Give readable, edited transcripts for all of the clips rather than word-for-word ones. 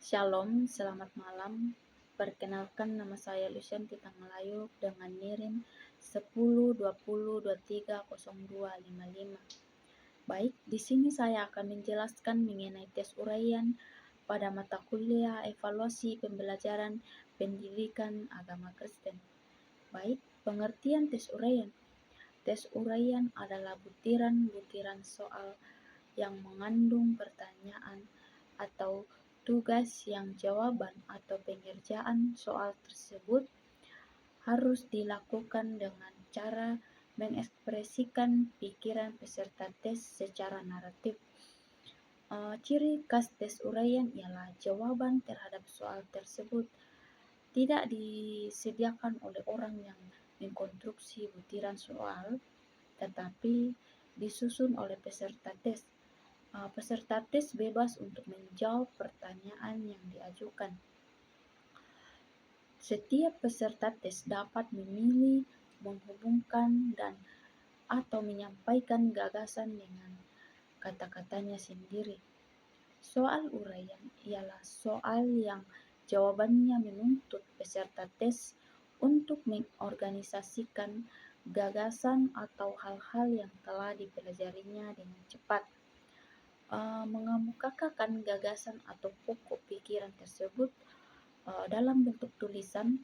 Shalom, selamat malam. Perkenalkan nama saya Lucianti Tanglayu dengan NIRIM 1020230255. Baik, di sini saya akan menjelaskan mengenai tes uraian pada mata kuliah evaluasi pembelajaran pendidikan agama Kristen. Baik, pengertian tes uraian. Tes uraian adalah butiran-butiran soal yang mengandung pertanyaan atau tugas yang jawaban atau pengerjaan soal tersebut harus dilakukan dengan cara mengekspresikan pikiran peserta tes secara naratif. Ciri khas tes uraian ialah jawaban terhadap soal tersebut tidak disediakan oleh orang yang mengkonstruksi butiran soal, tetapi disusun oleh peserta tes. Peserta tes bebas untuk menjawab pertanyaan yang diajukan. Setiap peserta tes dapat memilih, menghubungkan, dan atau menyampaikan gagasan dengan kata-katanya sendiri. Soal uraian ialah soal yang jawabannya menuntut peserta tes untuk mengorganisasikan gagasan atau hal-hal yang telah dipelajarinya dengan cepat. Mengemukakan gagasan atau pokok pikiran tersebut dalam bentuk tulisan.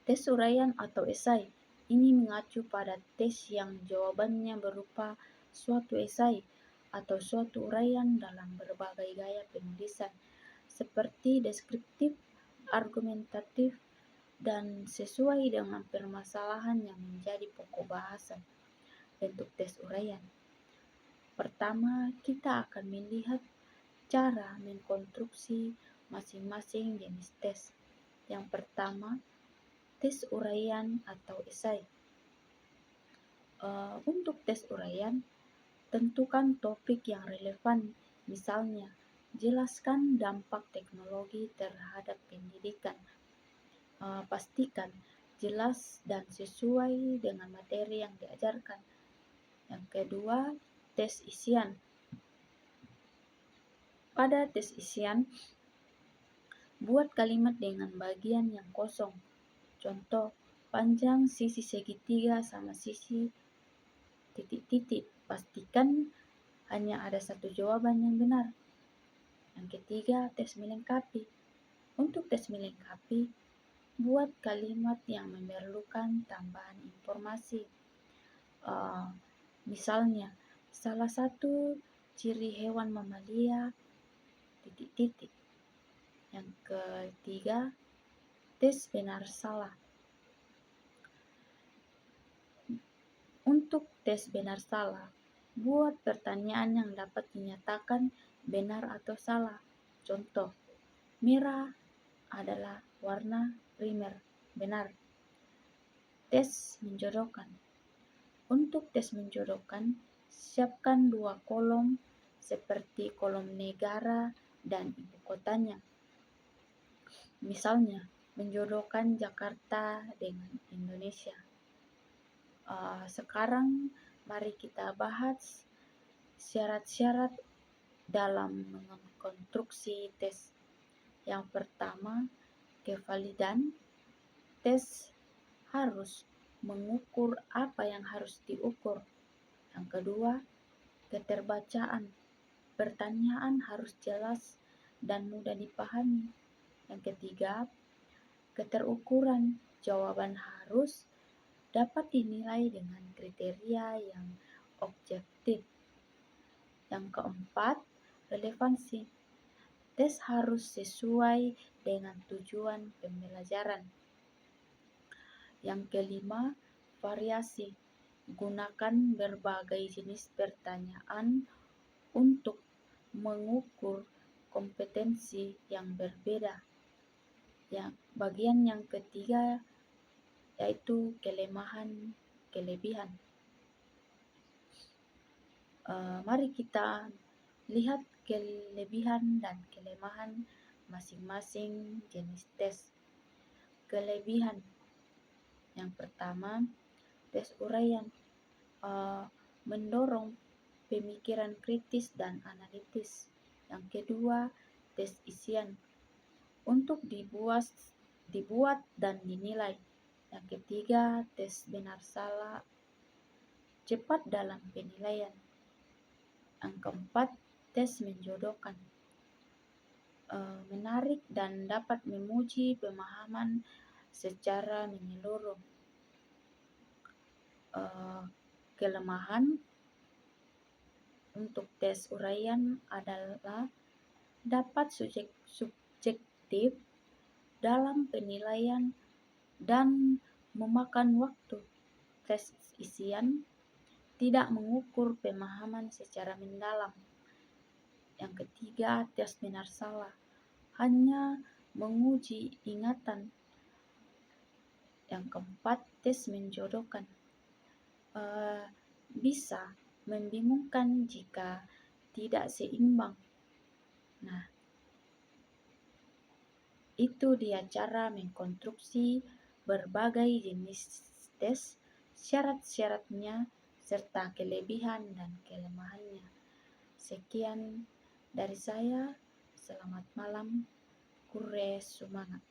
Tes uraian atau esai ini mengacu pada tes yang jawabannya berupa suatu esai atau suatu uraian dalam berbagai gaya penulisan seperti deskriptif, argumentatif, dan sesuai dengan permasalahan yang menjadi pokok bahasan. Bentuk tes uraian. Pertama, kita akan melihat cara mengkonstruksi masing-masing jenis tes. Yang pertama, tes uraian atau esai. Untuk tes uraian, tentukan topik yang relevan, misalnya jelaskan dampak teknologi terhadap pendidikan. Pastikan jelas dan sesuai dengan materi yang diajarkan. Yang kedua, tes isian. Pada tes isian, buat kalimat dengan bagian yang kosong. Contoh, panjang sisi segitiga sama sisi titik-titik. Pastikan hanya ada satu jawaban yang benar. Yang ketiga, tes melengkapi. Untuk tes melengkapi, buat kalimat yang memerlukan tambahan informasi. Misalnya, salah satu ciri hewan mamalia titik-titik. Yang ketiga, tes benar salah. Untuk tes benar salah, buat pertanyaan yang dapat dinyatakan benar atau salah. Contoh, merah adalah warna primer. Benar. Tes menjodohkan. Untuk tes menjodohkan, siapkan 2 kolom seperti kolom negara dan ibu kotanya. Misalnya, menjodohkan Jakarta dengan Indonesia. Sekarang mari kita bahas syarat-syarat dalam mengkonstruksi tes. Yang pertama, kevalidan. Tes harus mengukur apa yang harus diukur. Yang kedua, keterbacaan. Pertanyaan harus jelas dan mudah dipahami. Yang ketiga, keterukuran. Jawaban harus dapat dinilai dengan kriteria yang objektif. Yang keempat, relevansi. Tes harus sesuai dengan tujuan pembelajaran. Yang kelima, variasi. Gunakan berbagai jenis pertanyaan untuk mengukur kompetensi yang berbeda. Bagian yang ketiga yaitu kelemahan-kelebihan. Mari kita lihat kelebihan dan kelemahan masing-masing jenis tes. Kelebihan. Yang pertama, tes uraian mendorong pemikiran kritis dan analitis. Yang kedua, tes isian untuk dibuat dan dinilai. Yang ketiga, tes benar salah cepat dalam penilaian. Yang keempat, tes menjodohkan. Menarik dan dapat memuji pemahaman secara menyeluruh. Kelemahan untuk tes uraian adalah dapat subjektif dalam penilaian dan memakan waktu. Tes isian tidak mengukur pemahaman secara mendalam. Yang ketiga, tes benar salah hanya menguji ingatan. Yang keempat, tes menjodohkan. Bisa membingungkan jika tidak seimbang. Nah, itu dia cara mengkonstruksi berbagai jenis tes, syarat-syaratnya, serta kelebihan dan kelemahannya. Sekian dari saya, selamat malam, kure semangat.